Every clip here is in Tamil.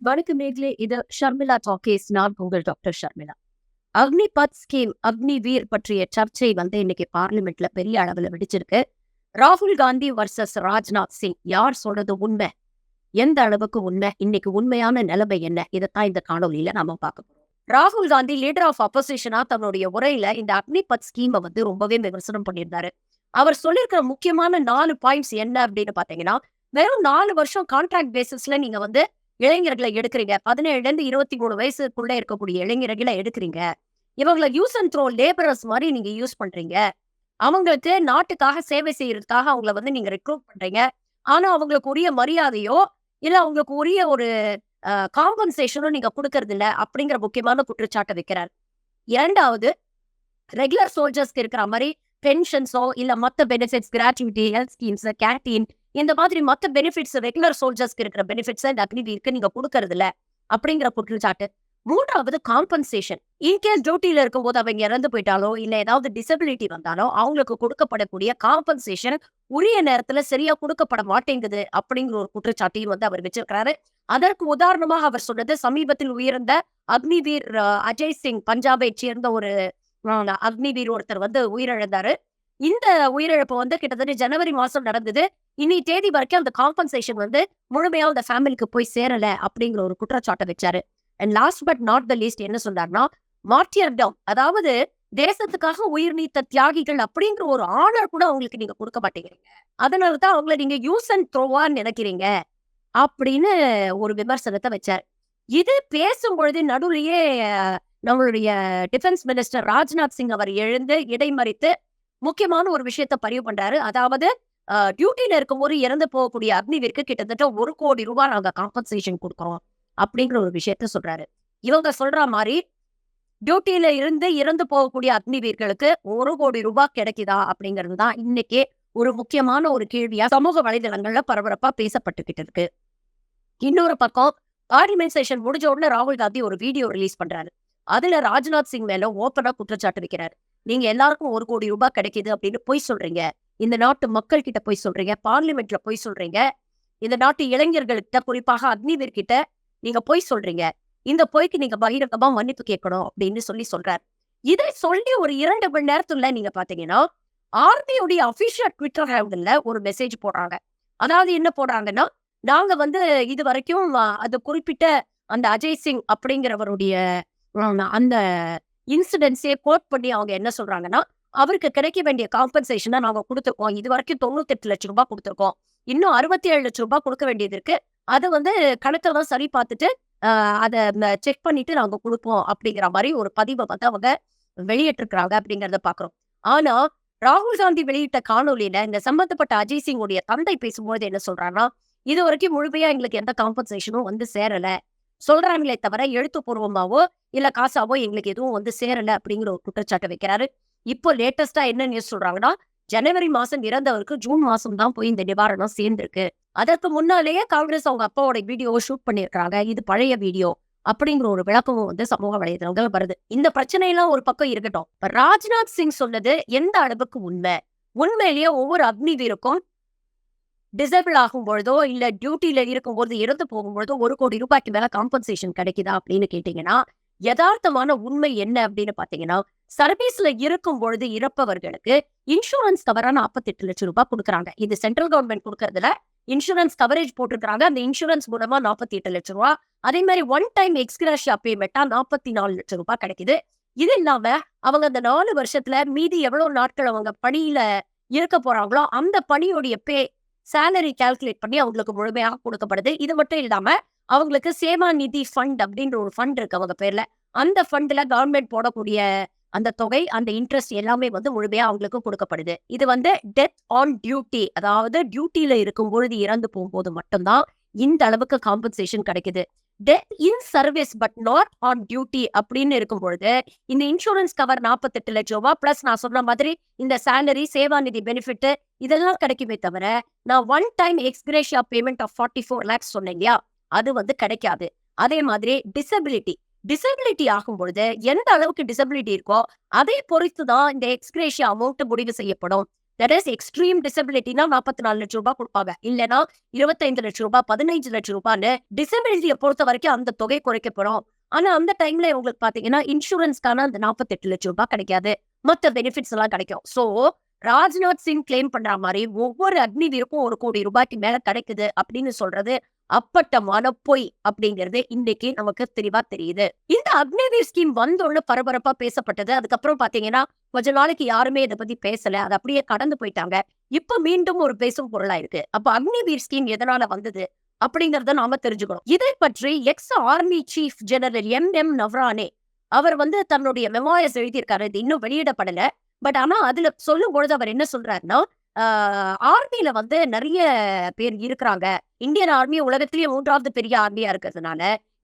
வணக்கம் நேர்களே, இது ஷர்மிளா டாக்கீஸ். நான் உங்கள் டாக்டர் ஷர்மிளா. அக்னிபத் ஸ்கீம், அக்னிவீர் பற்றிய சர்ச்சை இன்னைக்கு பார்லிமெண்ட்ல பெரிய அளவுல வெடிச்சிருக்கு. ராகுல் காந்தி வர்சஸ் ராஜ்நாத் சிங், யார் சொல்றது உண்மை, எந்த அளவுக்கு உண்மை, இன்னைக்கு உண்மையான நிலைமை என்ன, இதைத்தான் இந்த காணொலியில நாம பார்க்க போறோம். ராகுல் காந்தி லீடர் ஆஃப் அப்போசிஷனா தன்னுடைய உரையில இந்த அக்னிபத் ஸ்கீமை ரொம்பவே விமர்சனம் பண்ணியிருந்தாரு. அவர் சொல்லியிருக்கிற முக்கியமான 4 பாயிண்ட்ஸ் என்ன அப்படின்னு பாத்தீங்கன்னா, வெறும் 4 வருஷம் கான்ட்ராக்ட் பேசிஸ்ல நீங்க இளைஞர்களை எடுக்கிறீங்க. 17ல இருந்து 23 வயசுக்குள்ள இருக்கக்கூடிய இளைஞர்களை எடுக்கிறீங்க. இவங்களை யூஸ் அண்ட் த்ரோ லேபரர்ஸ் மாதிரி நீங்க யூஸ் பண்றீங்க. அவங்களுக்கு நாட்டுக்காக சேவை செய்யறதுக்காக அவங்கள நீங்க ரெக்ரூட் பண்றீங்க. ஆனா அவங்களுக்கு உரிய மரியாதையோ, இல்ல அவங்களுக்கு உரிய ஒரு காம்பன்சேஷனோ நீங்க குடுக்கறது இல்ல அப்படிங்கிற முக்கியமான குற்றச்சாட்டை வைக்கிறார். 2வது, ரெகுலர் சோல்ஜர்ஸ்க்கு இருக்கிற மாதிரி பென்ஷன்ஸோ இல்ல மத்த benefits, gratuity, health schemes, canteen, இந்த மாதிரி மத்த பெனிஃபிட்ஸ், ரெகுலர் சோல்ஜர்ஸ்க்கு இருக்கிற பெனிஃபிட்ஸ் இந்த அக்னிவீருக்கு நீங்க கொடுக்கறது இல்ல அப்படிங்கிற குற்றச்சாட்டு. 3வது, காம்பன்சேஷன். இன்கேஸ் டியூட்டில இருக்கும்போது அவங்க இறந்து போயிட்டாலோ இல்ல ஏதாவது டிசபிலிட்டி வந்தாலோ அவங்களுக்கு கொடுக்கப்படக்கூடிய காம்பன்சேஷன் உரிய நேரத்துல சரியா கொடுக்கப்பட மாட்டேங்குது அப்படிங்கிற ஒரு குற்றச்சாட்டையும் அவர் வச்சிருக்கிறாரு. அதற்கு உதாரணமாக அவர் சொன்னது, சமீபத்தில் உயர்ந்த அக்னிவீர் அஜய் சிங், பஞ்சாபை சேர்ந்த ஒரு அக்னிவீர் ஒருத்தர் உயிரிழந்தாரு. இந்த உயிரிழப்பு கிட்டத்தட்ட ஜனவரி மாசம் நடந்தது. இன்னி தேதி வரைக்கும் அந்த காம்பன்சேஷன் முழுமையா அந்த ஃபேமிலிக்கு போய் சேரல அப்படிங்கிற ஒரு குற்றச்சாட்டை வச்சாரு. And last but not the least என்ன சொன்னார்னா, மார்ட்டியர்டம், அதாவது தேசத்துக்காக உயிர் நீத்த தியாகிகள் அப்படிங்கிற ஒரு ஆனர் கூட அவங்களுக்கு நீங்க கொடுக்க மாட்டேங்கிறீங்க. அதனாலதான் அவங்கள நீங்க யூஸ் அண்ட் த்ரோவா நினைக்கிறீங்க அப்படின்னு ஒரு விமர்சனத்தை வச்சார். இது பேசும்பொழுது நடுவுலயே நம்மளுடைய டிஃபென்ஸ் மினிஸ்டர் ராஜ்நாத் சிங் அவர் எழுந்து இடைமறித்து முக்கியமான ஒரு விஷயத்த பதிவு பண்றாரு. அதாவது டியூட்டில இருக்கும்போது இறந்து போகக்கூடிய அக்னிவீருக்கு கிட்டத்தட்ட 1 கோடி ரூபாய் நாங்க காம்பன்சேஷன் கொடுக்கிறோம் அப்படிங்கிற ஒரு விஷயத்த சொல்றாரு. இவங்க சொல்ற மாதிரி டியூட்டில இருந்து இறந்து போகக்கூடிய அக்னிவீர்களுக்கு 1 கோடி ரூபாய் கிடைக்குதா அப்படிங்கிறது தான் இன்னைக்கு ஒரு முக்கியமான ஒரு கேள்வியா சமூக வலைதளங்கள்ல பரபரப்பா பேசப்பட்டுக்கிட்டு இருக்கு. இன்னொரு பக்கம் பார்லிமெண்ட் செஷன் முடிஞ்ச உடனே ராகுல் காந்தி ஒரு வீடியோ ரிலீஸ் பண்றாரு. அதுல ராஜ்நாத் சிங் மேல ஓப்பனா குற்றச்சாட்டு வைக்கிறாரு. நீங்க எல்லாருக்கும் 1 கோடி ரூபாய் கிடைக்குது அப்படின்னு பொய் சொல்றீங்க. இந்த நாட்டு மக்கள் கிட்ட போய் சொல்றீங்க, பார்லிமெண்ட்ல போய் சொல்றீங்க, இந்த நாட்டு இளைஞர்கள்கிட்ட, குறிப்பாக அக்னிவீர் கிட்ட நீங்க பொய் சொல்றீங்க. இந்த பொய்க்கு நீங்க பகிரங்கமா மன்னிப்பு கேட்கணும் அப்படின்னு சொல்றாரு. இதை சொல்லி ஒரு 2 மணி நேரத்துல நீங்க பாத்தீங்கன்னா, ஆர்மியோடைய அபிஷியல் ட்விட்டர் ஹேண்டில்ல ஒரு மெசேஜ் போடுறாங்க. அதாவது என்ன போடுறாங்கன்னா, நாங்க இது வரைக்கும் அது குறிப்பிட்ட அந்த அஜய் சிங் அப்படிங்கிறவருடைய அந்த இன்சிடென்ட்ஸே கோட் பண்ணி அவங்க என்ன சொல்றாங்கன்னா, அவருக்கு கிடைக்க வேண்டிய காம்பன்சேஷனை நாங்க கொடுத்துருக்கோம். இது வரைக்கும் 98 லட்சம் ரூபாய் கொடுத்துருக்கோம். இன்னும் 67 லட்சம் ரூபாய் கொடுக்க வேண்டியது இருக்கு. அது கணக்கெல்லாம் சரி பார்த்துட்டு அத செக் பண்ணிட்டு நாங்க கொடுப்போம் அப்படிங்கிற மாதிரி ஒரு பதிவை அவங்க வெளியிட்டிருக்கிறாங்க அப்படிங்கிறத பாக்குறோம். ஆனா ராகுல் காந்தி வெளியிட்ட காணொலியில இந்த சம்பந்தப்பட்ட அஜய் சிங் உடைய தந்தை பேசும்போது என்ன சொல்றாங்கன்னா, இது வரைக்கும் முழுமையா எங்களுக்கு எந்த காம்பன்சேஷனும் சேரல சொல்றாங்களே தவிர எழுத்துப்பூர்வமாவோ இல்ல காசாவோ எங்களுக்கு எதுவும் சேரல அப்படிங்கிற ஒரு குற்றச்சாட்டை வைக்கிறாரு. இப்போ லேட்டஸ்டா என்ன நியூஸ் சொல்றாங்கன்னா, ஜனவரி மாசம் இறந்தவருக்கு ஜூன் மாசம் தான் போய் இந்த நிவாரணம் சேர்ந்திருக்கு. அதற்கு முன்னாலேயே காங்கிரஸ் அவங்க அப்பாவோட வீடியோவை ஷூட் பண்ணிருக்காங்க. இது பழைய வீடியோ அப்படிங்கிற ஒரு விளக்கமும் சமூக வலைதளங்கள் வருது. இந்த பிரச்சனை எல்லாம் ஒரு பக்கம் இருக்கட்டும். ராஜ்நாத் சிங் சொன்னது எந்த அளவுக்கு உண்மை? உண்மையிலேயே ஒவ்வொரு அக்னிவீருக்கும் டிசேபிள் ஆகும் பொழுதோ இல்ல டியூட்டில இருக்கும்போது இறந்து போகும்பொழுதோ 1 கோடி ரூபாய்க்கு மேல காம்பன்சேஷன் கிடைக்குதா அப்படின்னு கேட்டீங்கன்னா, யதார்த்தமான உண்மை என்ன அப்படின்னு பாத்தீங்கன்னா, சர்வீஸ்ல இருக்கும் பொழுது இறப்பவர்களுக்கு இன்சூரன்ஸ் கவரா 48 லட்சம் ரூபாய் கொடுக்குறாங்க. இது சென்ட்ரல் கவர்மெண்ட் கொடுக்கறதுல இன்சூரன்ஸ் கவரேஜ் போட்டிருக்காங்க. அந்த இன்சூரன்ஸ் மூலமா 48 லட்சம் ரூபாய். அதே மாதிரி ஒன் டைம் எக்ஸ்கிராஷியா பேமெண்டா 44 லட்சம் ரூபாய் கிடைக்குது. இது இல்லாம அவங்க அந்த 4 வருஷத்துல மீதி எவ்வளவு நாட்கள் அவங்க பணியில இருக்க போறாங்களோ அந்த பணியோடைய சேலரி கால்குலேட் பண்ணி அவங்களுக்கு முழுமையாக கொடுக்கப்படுது. இது மட்டும் இல்லாம அவங்களுக்கு சேவா நிதி ஃபண்ட் அப்படின்ற ஒரு ஃபண்ட் இருக்கு அவங்க பேர்ல. அந்த ஃபண்ட்ல கவர்மெண்ட் போடக்கூடிய அந்த தொகை, அந்த இன்ட்ரெஸ்ட் எல்லாமே முழுமையா அவங்களுக்கு கொடுக்கப்படுது. இது டெத் ஆன் டியூட்டி, அதாவது டியூட்டில இருக்கும் பொழுது இறந்து போகும்போது மட்டும்தான் இந்த அளவுக்கு காம்பன்சேஷன் கிடைக்குது. Death in service but not on duty அப்படின்னு இருக்கும் பொழுது இந்த இன்சூரன்ஸ் கவர் 48 லட்சம் ரூபாய் பிளஸ் நான் சொன்ன மாதிரி இந்த சேலரி, சேவா நிதி பெனிஃபிட் இதெல்லாம் கிடைக்குமே தவிர, நான் one time ex gratia payment of 44 lakhs சொன்னேன் இல்லையா, அது கிடைக்காது. அதே மாதிரி டிசபிலிட்டி ஆகும் பொழுது எந்த அளவுக்கு டிசபிலிட்டி இருக்கோ அதை பொறுத்து தான் இந்த எக்ஸ்கிரேஷியா அமௌண்ட் முடிவு செய்யப்படும். தட் இஸ் எக்ஸ்ட்ரீம் டிசபிலிட்டினா 44 லட்சம் ரூபாய் கொடுப்பாங்க. இல்லைன்னா 25 லட்சம் ரூபாய், 15 லட்சம் ரூபான்னு டிசபிலிட்டியை பொறுத்த வரைக்கும் அந்த தொகை குறைக்கப்படும். ஆனா அந்த டைம்ல உங்களுக்கு பாத்தீங்கன்னா இன்சூரன்ஸ்க்கான அந்த 48 லட்சம் ரூபாய் கிடைக்காது. மத்த பெனிஃபிட்ஸ் எல்லாம் கிடைக்கும். சோ ராஜ்நாத் சிங் கிளைம் பண்ற மாதிரி ஒவ்வொரு அக்னிவீருக்கும் 1 கோடி ரூபாய்க்கு மேல கிடைக்குது அப்படின்னு சொல்றது அப்பட்டமான பொய் அப்படிங்கிறது இன்னைக்கு நமக்கு தெளிவா தெரியுது. இந்த அக்னிவீர் ஸ்கீம் வந்தோன்னு பரபரப்பா பேசப்பட்டது. அதுக்கப்புறம் பாத்தீங்கன்னா கொஞ்ச நாளைக்கு யாருமே இதை பத்தி பேசல. அது அப்படியே கடந்து போயிட்டாங்க. இப்ப மீண்டும் ஒரு பேசும் பொருளா இருக்கு. அப்ப அக்னிவீர் ஸ்கீம் எதனால வந்தது அப்படிங்கறத நாம தெரிஞ்சுக்கணும். இதை பற்றி ex army chief general M Naravane அவர் வந்து தன்னுடைய மெமோயர்ஸ் எழுதியிருக்காரு. இது இன்னும் வெளியிடப்படல. பட் ஆனா அதுல சொல்லும் பொழுது அவர் என்ன சொல்றாருன்னா, ஆர்மில வந்து நிறைய பேர் இருக்கிறாங்க. இந்தியன் ஆர்மி உலகத்திலேயே 3வது பெரிய ஆர்மியா இருக்கிறதுனால,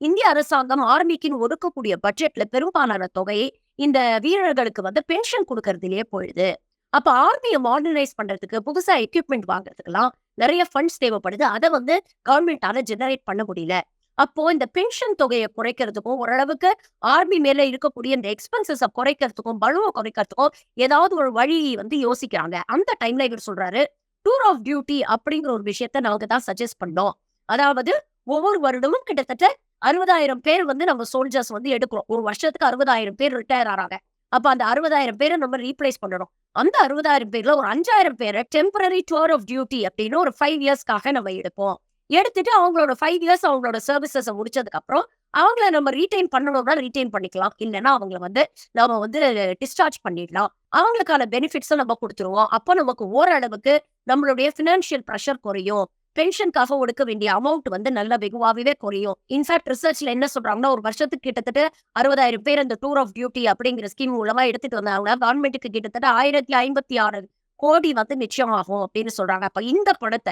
இந்திய அரசாங்கம் ஆர்மிக்குன்னு ஒதுக்கக்கூடிய பட்ஜெட்ல பெரும்பாலான தொகை இந்த வீரர்களுக்கு வந்து பென்ஷன் கொடுக்கறதுலயே போயிடுது. அப்ப ஆர்மியை மாடர்னைஸ் பண்றதுக்கு, புதுசா எக்யூப்மெண்ட் வாங்குறதுக்கெல்லாம் நிறைய ஃபண்ட்ஸ் தேவைப்படுது. அதை வந்து கவர்மெண்டால ஜெனரேட் பண்ண முடியல. அப்போ இந்த பென்ஷன் தொகையை குறைக்கிறதுக்கும், ஓரளவுக்கு ஆர்மி மேல இருக்கக்கூடிய இந்த எக்ஸ்பென்சஸ குறைக்கிறதுக்கும், பளுவ குறைக்கிறதுக்கும் ஏதாவது ஒரு வழி வந்து யோசிக்கிறாங்க. அந்த டைம்ல இவர் சொல்றாரு, டூர் ஆஃப் டியூட்டி அப்படிங்கிற ஒரு விஷயத்த நாங்க தான் சஜெஸ்ட் பண்ணோம். அதாவது ஒவ்வொரு வருடமும் கிட்டத்தட்ட 60,000 பேர் வந்து நம்ம சோல்ஜர்ஸ் வந்து எடுக்கிறோம். ஒரு வருஷத்துக்கு 60,000 பேர் ரிட்டயர் ஆறாங்க. அப்ப அந்த 60,000 பேரை நம்ம ரீப்ளேஸ் பண்ணணும். அந்த 60,000 பேர்ல ஒரு 5,000 பேரை டெம்பரரி டூர் ஆஃப் டியூட்டி அப்படின்னு ஒரு 5 இயர்ஸ்க்காக நம்ம எடுப்போம். எடுத்துட்டு அவங்களோட 5 இயர்ஸ் அவங்களோட சர்வீசஸ முடிச்சதுக்கு அப்புறம் அவங்கள நம்ம ரீடெயின் பண்ணணும்னா ரீடெயின் பண்ணிக்கலாம். இல்லன்னா அவங்கள வந்து நாம வந்து டிஸ்சார்ஜ் பண்ணிடலாம். அவங்களுக்கான பெனிஃபிட்ஸ நம்ம குடுத்துருவோம். அப்ப நமக்கு ஓரளவுக்கு நம்மளுடைய பினான்சியல் பிரஷர் குறையும். பென்ஷனுக்காக ஒடுக்க வேண்டிய அமௌண்ட் வந்து நல்ல வெகுவாகவே குறையும். இன்ஃபேக்ட் ரிசர்ச்ல என்ன சொல்றாங்கன்னா, ஒரு வருஷத்துக்கு கிட்டத்தட்ட 60,000 பேர் அந்த டூர் ஆஃப் டியூட்டி அப்படிங்கிற ஸ்கீம் மூலமா எடுத்துட்டு வந்தாங்கன்னா, கவர்மெண்ட்டுக்கு கிட்டத்தட்ட 1056 கோடி வந்து நிச்சயமாகும் அப்படின்னு சொல்றாங்க. அப்ப இந்த பணத்த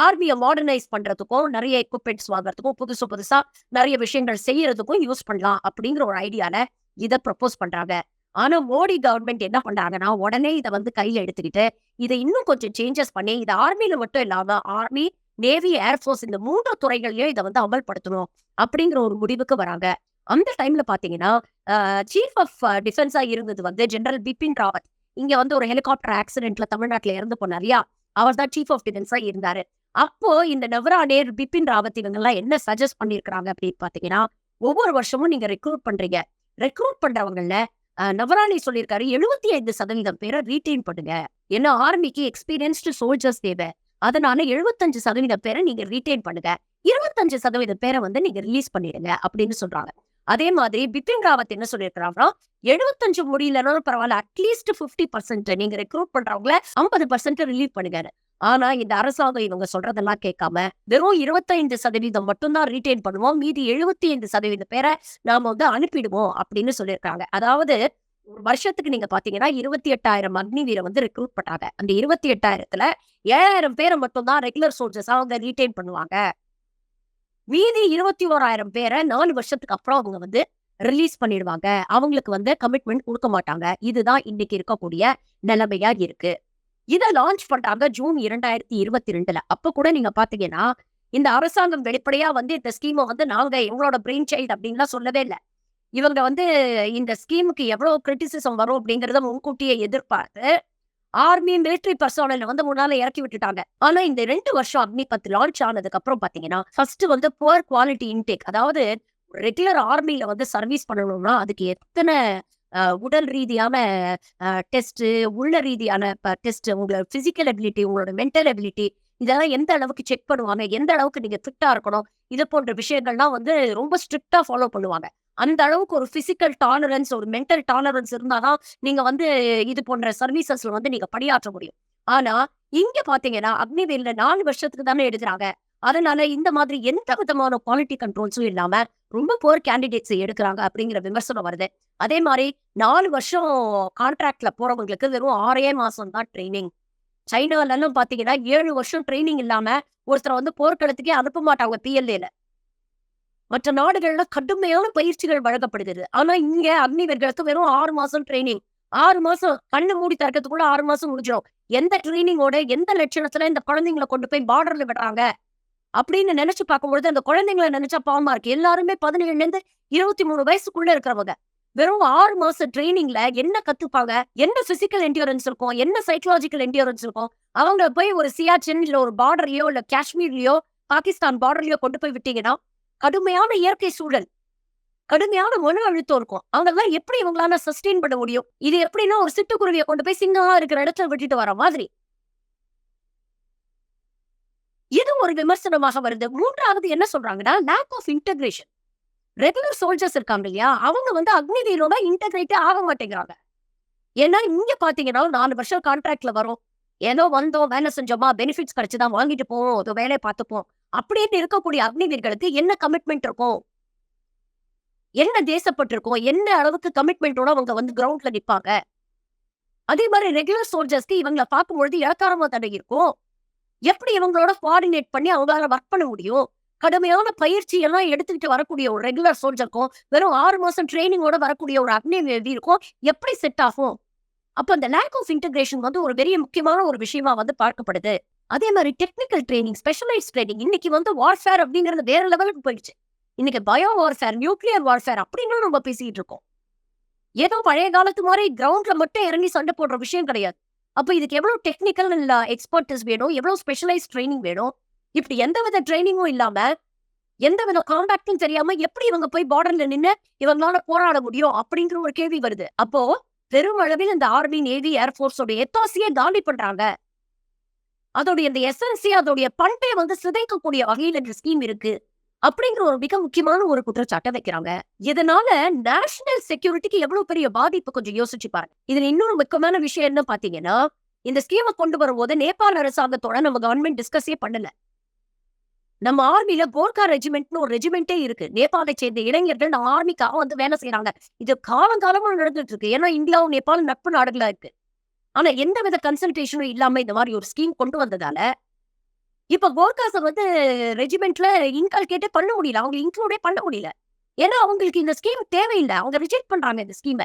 ஆர்மிய மாடர்னைஸ் பண்றதுக்கும், நிறைய எக்விப்மெண்ட்ஸ் வாங்குறதுக்கும், புதுசு புதுசா நிறைய விஷயங்கள் செய்யறதுக்கும் யூஸ் பண்ணலாம் அப்படிங்கிற ஒரு ஐடியால இத ப்ரப்போஸ் பண்றாங்க. ஆனா மோடி கவர்மெண்ட் என்ன பண்றாங்கன்னா, உடனே இத வந்து கையில எடுத்துக்கிட்டு, இத இன்னும் கொஞ்சம் சேஞ்சஸ் பண்ணி, இது ஆர்மில மட்டும் இல்லாம ஆர்மி, நேவி, ஏர்ஃபோர்ஸ் இந்த 3 துறைகள்லயும் இத வந்து அமல்படுத்தணும் அப்படிங்கிற ஒரு முடிவுக்கு வராங்க. அந்த டைம்ல பாத்தீங்கன்னா, சீஃப் ஆஃப் டிஃபென்ஸா இருந்தது வந்து ஜெனரல் பிபின் ராவத். இங்க வந்து ஒரு ஹெலிகாப்டர் ஆக்சிடென்ட்ல தமிழ்நாட்டுல இறந்து போனார் இல்லையா? அவர் தான் சீஃப் ஆஃப் டிஃபென்ஸா இருந்தாரு. அப்போ இந்த நவரானே, பிபின் ராவத் இவங்கலாம் என்ன சஜெஸ்ட் பண்ணியிருக்காங்க அப்படின்னு பாத்தீங்கன்னா, ஒவ்வொரு வருஷமும் நீங்க ரெக்ரூட் பண்றீங்க. ரெக்ரூட் பண்றவங்கள்ல நவரானி சொல்லியிருக்காரு 75% பேரை ரீடெயின் பண்ணுங்க. ஏன்னா ஆர்மிக்கு எக்ஸ்பீரியன்ஸ்டு சோல்ஜர்ஸ் தேவை. அதனால 75% பேரை நீங்க ரீடெயின் பண்ணுங்க. 25% பேரை வந்து நீங்க ரிலீஸ் பண்ணிடுங்க அப்படின்னு சொல்றாங்க. அதே மாதிரி பிபின் ராவத் என்ன சொல்லியிருக்கிறாங்கன்னா, 75 முடியலனாலும் பரவாயில்ல, அட்லீஸ்ட் 50% நீங்க ரெக்ரூட் பண்றவங்கள 50% ரிலீவ் பண்ணுங்க. ஆனா இந்த அரசாங்கம் இவங்க சொல்றதெல்லாம் கேட்காம வெறும் 25% மட்டும் தான் ரீடெயின் பண்ணுவோம். மீதி 75% பேரை நாம வந்து அனுப்பிடுவோம் அப்படின்னு சொல்லியிருக்காங்க. அதாவது ஒரு வருஷத்துக்கு நீங்க பாத்தீங்கன்னா 28,000 அக்னிவீரை வந்து ரெக்ரூட் பண்ணாங்க. அந்த 28,000த்துல 7,000 பேரை மட்டும் தான் ரெகுலர் சோல்ஜர்ஸா அவங்க ரீடெயின் பண்ணுவாங்க. மீதி 21,000 பேரை 4 வருஷத்துக்கு அப்புறம் அவங்க வந்து ரிலீஸ் பண்ணிடுவாங்க. அவங்களுக்கு வந்து கமிட்மெண்ட் கொடுக்க மாட்டாங்க. இதுதான் இன்னைக்கு இருக்கக்கூடிய நிலைமையா இருக்கு. இத லான்ச் பண்றாங்க ஜூன் 2022ல. அப்ப கூட நீங்க பாத்தீங்கன்னா, இந்த அரசாங்கம் வெளிப்படையா வந்து இந்த ஸ்கீம வந்து நாங்க எங்களோட பிரெயின் சைல்ட் அப்படின்லாம் சொல்லவே இல்ல. இவங்க வந்து இந்த ஸ்கீமுக்கு எவ்வளவு கிரிட்டிசிசம் வரும் அப்படிங்கறத முன்கூட்டியே எதிர்பார்த்து, ஆர்மி, மிலிட்டரி பர்சனல வந்து முன்னால இறக்கி விட்டுட்டாங்க. ஆனா இந்த 2 வருஷம் அக்னிபத் லான்ச் ஆனதுக்கு அப்புறம் பாத்தீங்கன்னா, ஃபர்ஸ்ட் வந்து புவர் குவாலிட்டி இன்டேக். அதாவது ரெகுலர் ஆர்மில வந்து சர்வீஸ் பண்ணணும்னா, அதுக்கு எத்தன உடல் ரீதியான டெஸ்ட், உள்ள ரீதியான டெஸ்ட், உங்களோட பிசிக்கல் எபிலிட்டி, உங்களோட மென்டல் எபிலிட்டி இதெல்லாம் எந்த அளவுக்கு செக் பண்ணுவாங்க, எந்த அளவுக்கு நீங்க ஃபிட்டா இருக்கணும், இது போன்ற விஷயங்கள்லாம் வந்து ரொம்ப ஸ்ட்ரிக்ட்டா ஃபாலோ பண்ணுவாங்க. அந்த அளவுக்கு ஒரு பிசிக்கல் டாலரன்ஸ், ஒரு மென்டல் டாலரன்ஸ் இருந்தாதான் நீங்க வந்து இது போன்ற சர்வீசஸ்ல வந்து நீங்க பணியாற்ற முடியும். ஆனா இங்க பாத்தீங்கன்னா, அக்னிவேல்ல 4 வருஷத்துக்கு தானே எடுக்குறாங்க. அதனால இந்த மாதிரி எந்த விதமான குவாலிட்டி கண்ட்ரோல்ஸும் இல்லாம ரொம்ப புவர் கேண்டிடேட்ஸ் எடுக்குறாங்க அப்படிங்கிற விமர்சனம் வருது. அதே மாரி 4 வருஷம் கான்ட்ராக்ட்ல போறவங்களுக்கு வெறும் 6 மாசம் தான் ட்ரெய்னிங். சைனாலலாம் பாத்தீங்கன்னா 7 வருஷம் ட்ரெய்னிங் இல்லாம ஒருத்தர வந்து போர்க்களத்துக்கே அனுப்ப மாட்டாங்க PLAல. மற்ற நாடுகள்ல கடுமையான பயிற்சிகள் வழங்கப்படுகிறது. ஆனா இங்க அக்னிவீர்களுக்கு வெறும் 6 மாசம் ட்ரெய்னிங். 6 மாசம் கண்ணு மூடி திறக்கிறதுக்குள்ள 6 மாசம் முடிஞ்சிரும். எந்த ட்ரெய்னிங்கோட எந்த லட்சணத்துல இந்த குழந்தைங்கள கொண்டு போய் பார்டர்ல விடுறாங்க அப்படின்னு நினைச்சு பார்க்கும்பொழுது, அந்த குழந்தைங்கள நினைச்சா பாவமா இருக்கு. எல்லாருமே 17ல இருந்து 23 வயசுக்குள்ள இருக்கிறவங்க. வெறும் 6 மாச ட்ரெய்னிங்ல என்ன கத்துப்பாங்க? என்ன பிசிக்கல் என்டியூரன்ஸ் இருக்கும்? என்ன சைக்காலஜிக்கல் என்டியூரன்ஸ் இருக்கும்? அவங்க போய் ஒரு சியாச்சின் இல்ல ஒரு பார்டர்லயோ, இல்ல காஷ்மீர்லயோ, பாகிஸ்தான் பார்டர்லயோ கொண்டு போய் விட்டீங்கன்னா, கடுமையான இயற்கை சூழல், கடுமையான மன அழுத்தம் இருக்கும். அவங்கலாம் எப்படி இவங்களால சஸ்டெயின் பண்ண முடியும்? இது எப்படின்னா ஒரு சிட்டுக்குருவிய கொண்டு போய் சிங்கமா இருக்கிற இடத்துல விட்டுட்டு வர மாதிரி. இது ஒரு விமர்சனமாக வருது. 3வது என்ன சொல்றாங்கன்னா, lack of integration. Regular soldiers இருக்காங்க இல்லையா? அவங்க அக்னிவீரோட இன்டகிரேட்டே ஆக மாட்டேங்கிறாங்க. ஏன்னா, இங்க பாத்தீங்கன்னா 4 வருஷம் கான்ட்ராக்ட்ல வரோம். ஏதோ வந்தோம், வேலை செஞ்சோமா, பெனிஃபிட்ஸ் கிடைச்சுதா வாங்கிட்டு போவோம், ஏதோ வேலைய பாத்துப்போம். அப்படின்னு இருக்கக்கூடிய அக்னிவீர்களுக்கு என்ன கமிட்மெண்ட் இருக்கும்? என்ன தேசப்பற்று இருக்கும்? என்ன அளவுக்கு கமிட்மெண்டோட அவங்க கிரவுண்ட்ல நிப்பாங்க? அதே மாரி ரெகுலர் சோல்ஜர்ஸ்க்கு இவங்கள பார்க்கும்பொழுது இளக்காரமா தானே இருக்கும். எப்படி இவங்களோட கோஆர்டினேட் பண்ணி அவங்களால ஒர்க் பண்ண முடியும்? கடுமையான பயிற்சி எல்லாம் எடுத்துக்கிட்டு வரக்கூடிய ஒரு ரெகுலர் சோல்ஜருக்கும், வெறும் 6 மாசம் ட்ரெய்னிங்கோட வரக்கூடிய ஒரு அக்னிவீருக்கும் எப்படி செட் ஆகும்? அப்ப அந்த லேக் ஆஃப் இன்டகிரேஷன் ஒரு பெரிய முக்கியமான ஒரு விஷயமா பார்க்கப்படுது. அதே மாரி டெக்னிக்கல் ட்ரெய்னிங், ஸ்பெஷலைஸ்ட் ட்ரெய்னிங் இன்னைக்கு வார்ஃபேர் அப்படிங்கிறது வேற லெவலுக்கு போயிடுச்சு. இன்னைக்கு பயோ வார்ஃபேர், நியூக்ளியர் வார்ஃபேர் அப்படின்னு நம்ம பேசிட்டு இருக்கோம். ஏதோ பழைய காலத்து மாரி கிரவுண்ட்ல மட்டும் இறங்கி சண்டை போடுற விஷயம் கிடையாது. அப்ப இதுக்கு எவ்வளவு டெக்னிக்கல் எக்ஸ்பர்ட்டிஸ் வேணும்? எவ்வளவு ஸ்பெஷலைஸ்ட் ட்ரெய்னிங் வேணும்? இப்படி எந்தவித ட்ரெய்னிங்கும் இல்லாம, எந்தவித காம்பேக்டும் தெரியாம எப்படி இவங்க போய் பார்டர்ல நின்னு இவங்களால போராட முடியும்? அப்படிங்கிற ஒரு கேள்வி வருது. அப்போ பெருமளவில் இந்த ஆர்மி, நேவி, ஏர்ஃபோர்ஸோட எத்தாசியே காலி பண்றாங்க. அதோடைய இந்த எசன்ஸே அதோடைய பண்பே சிதைக்கக்கூடிய வகையில இந்த ஸ்கீம் இருக்கு. அப்படிங்கிற ஒரு மிக முக்கியமான ஒரு குற்றச்சாட்டை வைக்கிறாங்க. இதனால நேஷனல் செக்யூரிட்டிக்கு எவ்வளவு பெரிய பாதிப்பு கொஞ்சம் யோசிச்சு பாருங்க. இதுல இன்னொரு முக்கியமான விஷயம் என்ன பாத்தீங்கன்னா, இந்த ஸ்கீமை கொண்டு வரும்போது நேபாள அரசாங்கத்தோட நம்ம கவர்மெண்ட் டிஸ்கஸே பண்ணல. நம்ம ஆர்மில கோர்கா ரெஜிமெண்ட்னு ஒரு ரெஜிமெண்டே இருக்கு. நேபாளை சேர்ந்த இளைஞர்கள் நம்ம ஆர்மிக்காக வேலை செய்யறாங்க. இது காலங்காலமா நடந்துட்டு இருக்கு. ஏன்னா இந்தியாவும் நேபாளும் நட்பு நாடுகளா இருக்கு. ஆனா எந்தவித கன்சல்டேஷனும் இல்லாம இந்த மாதிரி ஒரு ஸ்கீம் கொண்டு வந்ததால, இப்ப கோர்காஸ ரெஜிமெண்ட்ல இன்கல்கேட்டே பண்ண முடியல. அவங்க இன்க்ளூடே பண்ண முடியல. ஏன்னா அவங்களுக்கு இந்த ஸ்கீம் தேவையில்ல. அவங்க ரிஜெக்ட் பண்றாங்க இந்த ஸ்கீம.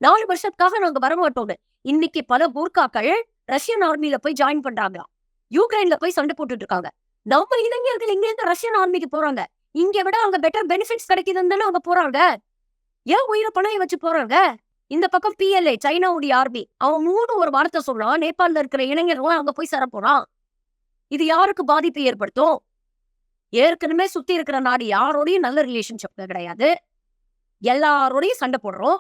4 வருஷத்துக்காக நாங்க வரமாட்டோம்னு. இன்னைக்கு பல கூர்க்காக்கள் ரஷ்யன் ஆர்மில போய் ஜாயின் பண்றாங்களாம். யுக்ரைன்ல போய் சண்டை போட்டுட்டு இருக்காங்க. நம்ம இளைஞர்கள் இங்க இருந்து ரஷ்யன் ஆர்மிக்கு போறாங்க. இங்க விட அங்க பெட்டர் பெனிஃபிட்ஸ் கிடைக்குதுன்னு தானே அவங்க போறாங்க. ஏன் உயிரை பணைய வச்சு போறாங்க? இந்த பக்கம் PLA சைனாவுடைய ஆர்மி. அவன் 3 ஒரு வார்த்தை சொல்றான். நேபாள்ல இருக்கிற இளைஞர்கள் அங்க போய் சேர போறான். இது யாருக்கு பாதிப்பு ஏற்படுத்தும்? ஏற்கனவே சுத்தி இருக்கிற நாடு யாரோடையும் நல்ல ரிலேஷன்ஷிப் கிடையாது. எல்லாரோடையும் சண்டை போடுறோம்.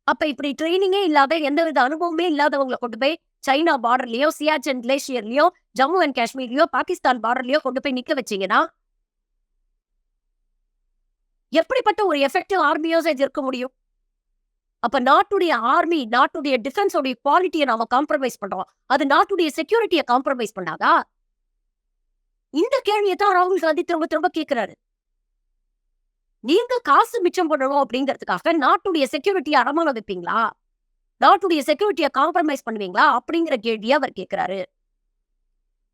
அப்ப இப்படி ட்ரெய்னிங்கே இல்லாத, எந்தவித அனுபவமே இல்லாதவங்கள கொண்டு போய் சைனா பார்டர்லயோ, சியாச்சன் கிளேஷியர்லயோ, ஜம்மு அண்ட் காஷ்மீர்லயோ, பாகிஸ்தான் பார்டர்லயோ கொண்டு போய் நிக்க வச்சீங்கன்னா, எப்படிப்பட்ட ஒரு எஃபெக்டிவ் ஆர்மியோஸ் இது இருக்க முடியும்? அப்ப நாட்டுடைய ஆர்மி, நாட்டுடைய டிஃபென்ஸ் உடைய குவாலிட்டிய நாம காம்ப்ரமைஸ் பண்றோம். அது நாட்டுடைய செக்யூரிட்டிய காம்ப்ரமைஸ் பண்ணாதா? இந்த கேள்விய தான் ராகுல் காந்தி திரும்ப திரும்ப கேட்கிறாரு. நீங்க காசு மிச்சம் பண்ணணும் அப்படிங்கிறதுக்காக நாட்டுடைய செக்யூரிட்டிய அடமானம் வைப்பீங்களா? நாட்டுடைய செக்யூரிட்டிய காம்ப்ரமைஸ் பண்ணுவீங்களா? அப்படிங்கிற கேள்விய அவர் கேட்கிறாரு.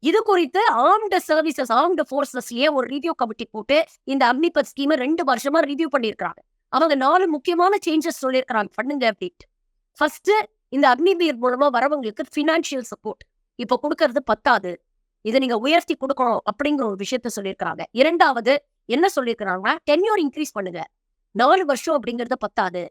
இது குறித்து ஆர்ம்டு சர்வீசஸ், ஆர்ம்டு ஃபோர்ஸஸ்லயே ஒரு ரிவ்யூ கமிட்டி போட்டு இந்த அக்னிபத் ஸ்கீம 2 வருஷமா ரிவ்யூ பண்ணியிருக்காங்க. அவங்க 4 முக்கியமான சேஞ்சஸ் சொல்லியிருக்காங்க பண்ணுங்க அப்படின்ட்டு. ஃபர்ஸ்ட், இந்த அக்னிவீர் மூலமா வரவங்களுக்கு பினான்சியல் சப்போர்ட் இப்ப குடுக்கறது பத்தாது. இதை நீங்க உயர்த்தி கொடுக்கணும் அப்படிங்கிற ஒரு விஷயத்த சொல்லியிருக்காங்க. 2வது என்ன சொல்லியிருக்கிறாங்கன்னா, டென்யூர் இன்க்ரீஸ் பண்ணுங்க. 4 வருஷம் அப்படிங்கிறது பத்தாது.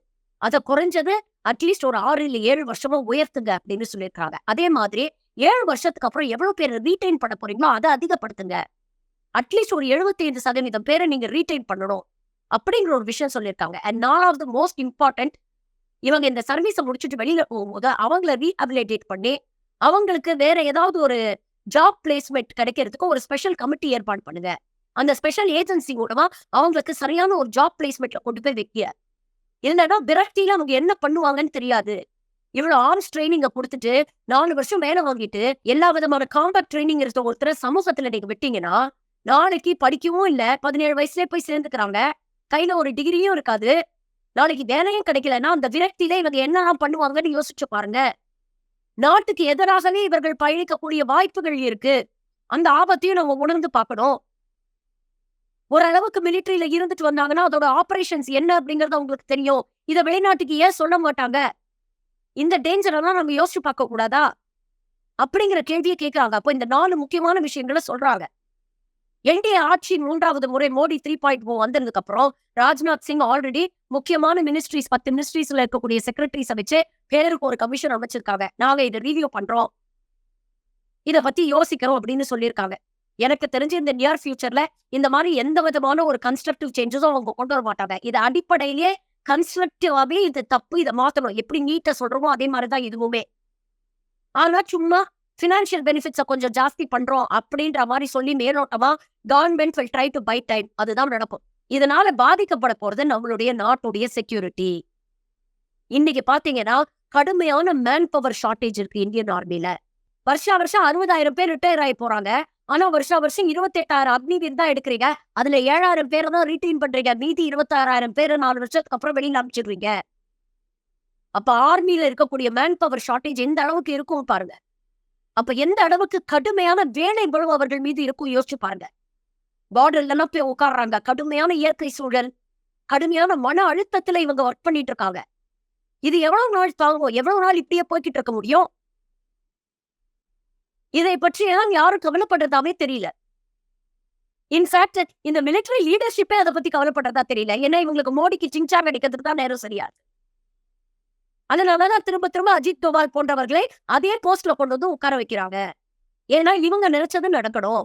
அத குறைஞ்சது அட்லீஸ்ட் ஒரு 6 இல்ல 7 வருஷமா உயர்த்துங்க அப்படின்னு சொல்லியிருக்காங்க. அதே மாதிரி 7 வருஷத்துக்கு அப்புறம் எவ்வளவு பேர் ரீடைன் பண்ண போறீங்களோ அதை அதிகப்படுத்துங்க. அட்லீஸ்ட் ஒரு 75% பேரை நீங்க ரீடைன் பண்ணணும் அப்படிங்கிற ஒரு விஷயம் சொல்லியிருக்காங்க. அண்ட் 4வது மோஸ்ட் இம்பார்ட்டன்ட், இவங்க இந்த சர்வீஸை முடிச்சுட்டு வெளியில போகும்போது அவங்கள ரீஹபிலிட்டேட் பண்ணி அவங்களுக்கு வேற ஏதாவது ஒரு ஜாப் பிளேஸ்மெண்ட் கிடைக்கிறதுக்கு ஒரு ஸ்பெஷல் கமிட்டி ஏற்பாடு பண்ணுங்க. அந்த ஸ்பெஷல் ஏஜென்சி மூலமா அவங்களுக்கு சரியான ஒரு ஜாப் பிளேஸ்மெண்ட்ல கொண்டு போய் வைக்க. இல்லைன்னா விரக்தியில அவங்க என்ன பண்ணுவாங்கன்னு தெரியாது. இவ்வளவு ஆர்ம்ஸ் ட்ரைனிங்க கொடுத்துட்டு 4 வருஷம் வேலை வாங்கிட்டு எல்லா விதமான காம்பேக்ட் ட்ரைனிங் இருக்க ஒருத்தர சமூகத்துல நீங்க விட்டீங்கன்னா, நாளைக்கு படிக்கவும் இல்ல, 17 வயசுலயே போய் சேர்ந்துக்கிறாங்க. கையில ஒரு டிகிரியும் இருக்காது. நாளைக்கு வேலையும் கிடைக்கலன்னா அந்த விரக்தியில இவங்க என்னெல்லாம் பண்ணுவாங்கன்னு யோசிச்சு பாருங்க. நாட்டுக்கு எதிராகவே இவர்கள் பயணிக்கக்கூடிய வாய்ப்புகள் இருக்கு. அந்த ஆபத்தையும் நம்ம உணர்ந்து பார்க்கணும். ஓரளவுக்கு மிலிட்டரியில இருந்துட்டு வந்தாங்கன்னா அதோட ஆபரேஷன்ஸ் என்ன அப்படிங்கறது அவங்களுக்கு தெரியும். இத வெளிநாட்டுக்கு ஏன் சொல்ல மாட்டாங்க? இந்த டேஞ்சர் எல்லாம் நம்ம யோசிச்சு பார்க்க கூடாதா? அப்படிங்கிற கேள்வியை கேட்கறாங்க. அப்போ இந்த 4 முக்கியமான விஷயங்களை சொல்றாங்க. என்டிஏ ஆட்சி 3வது முறை மோடி 3.0 வந்ததுக்கு அப்புறம் ராஜ்நாத் சிங் ஆல்ரெடி முக்கியமான மினிஸ்ட்ரிஸ் 10 மினிஸ்ட்ரிஸ்ல இருக்கக்கூடிய செக்ரட்டரிஸ வச்சு பேருக்கு ஒரு கமிஷன் அமைச்சிருக்காங்க. நாங்க இதை ரிவ்யூ பண்றோம், இத பத்தி யோசிக்கிறோம் அப்படின்னு சொல்லியிருக்காங்க. எனக்கு தெரிஞ்சு இந்த நியர் ஃபியூச்சர்ல இந்த மாதிரி எந்த விதமான ஒரு கன்ஸ்ட்ரக்டிவ் சேஞ்சஸும் அவங்க கொண்டு வர மாட்டாங்க. இது அடிப்படையிலேயே கன்ஸ்ட்ரக்டிவாவே இது தப்பு, இதை மாத்தணும். எப்படி நீட்ட சொல்றோமோ அதே மாதிரிதான் இதுவுமே. ஆனா சும்மா பினான்சியல் பெனிஃபிட்ஸ கொஞ்சம் ஜாஸ்தி பண்றோம் அப்படின்ற மாதிரி சொல்லி மேலோட்டமா government will try to buy time, அதுதான் நடக்கும். இதனால பாதிக்கப்பட போறது நம்மளுடைய நாட்டுடைய செக்யூரிட்டி. இன்னைக்கு பாத்தீங்கன்னா கடுமையான மேன் பவர் ஷார்டேஜ் இருக்கு இந்தியன் ஆர்மில. வருஷா வருஷம் 60,000 பேர் ரிட்டையர் ஆகி போறாங்க. ஆனா வருஷா வருஷம் 28,000 அக்னிவீர் தான் எடுக்கிறீங்க. அதுல 7,000 பேரை தான் ரீட்டைன் பண்றீங்க. மீதி 26,000 பேரை 4 வருஷத்துக்கு அப்புறம் வெளியில அனுப்பிச்சிடுறீங்க. அப்ப ஆர்மியில இருக்கக்கூடிய மேன் பவர் ஷார்டேஜ் எந்த அளவுக்கு இருக்கும் பாருங்க. அப்ப எந்த அளவுக்கு கடுமையான வேலை பளு அவர்கள் மீது இருக்கும் யோசிச்சு பாருங்க. பார்டர்லாம் போய் உட்கார்றாங்க. கடுமையான இயற்கை சூழல், கடுமையான மன அழுத்தத்துல இவங்க ஒர்க் பண்ணிட்டு இருக்காங்க. இது எவ்வளவு நாள் தாங்கும்? எவ்வளவு நாள் இப்படியே போய்கிட்டு இருக்க முடியும்? இதை பற்றி எல்லாம் யாரும் கவலைப்படுறதாவே தெரியல. இன்ஃபேக்ட் இந்த மிலிட்டரி லீடர்ஷிப்பே அதை பத்தி கவலைப்படுறதா தெரியல. ஏன்னா இவங்களுக்கு மோடிக்கு சிங்சாங் அடிக்கிறதுக்கு தான் நேரம் சரியா இருக்கு. அதனாலதான் திரும்ப திரும்ப அஜித் தோவால் போன்றவர்களை அதே போஸ்ட்ல கொண்டு வந்து உட்கார வைக்கிறாங்க. ஏன்னா இவங்க நினைச்சது நடக்கணும்.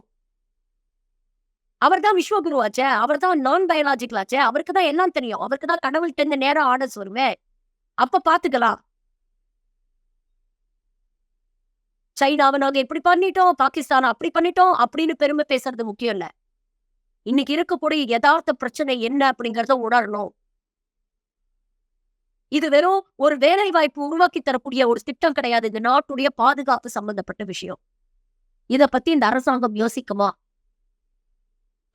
அவர் தான் விஸ்வகுரு ஆச்சே, அவர் தான் நான் பயாலஜிக்கல் ஆச்சே, அவருக்கு தான் எல்லாம் தெரியும். அவருக்கு தான் கடவுள்கிட்ட இருந்து நேரம் ஆர்டர்ஸ் வருமே. அப்ப பாத்துக்கலாம். சைனாவை நாங்க இப்படி பண்ணிட்டோம், பாகிஸ்தான் அப்படி பண்ணிட்டோம் அப்படின்னு பெருமை பேசுறது முக்கியம் இல்ல. இன்னைக்கு இருக்கக்கூடிய யதார்த்த பிரச்சனை என்ன அப்படிங்கறத உணரணும். இது வெறும் ஒரு வேலை வாய்ப்பு உருவாக்கி தரக்கூடிய ஒரு திட்டம் கிடையாது. இந்த நாட்டுடைய பாதுகாப்பு சம்பந்தப்பட்ட விஷயம். இத பத்தி இந்த அரசாங்கம் யோசிக்குமா?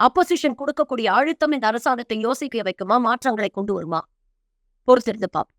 அப்போசிஷன் கொடுக்கக்கூடிய அழுத்தம் இந்த அரசாங்கத்தை யோசிக்க வைக்குமா? மாற்றங்களை கொண்டு வருமா? பொறுத்திருந்து பாப்போம்.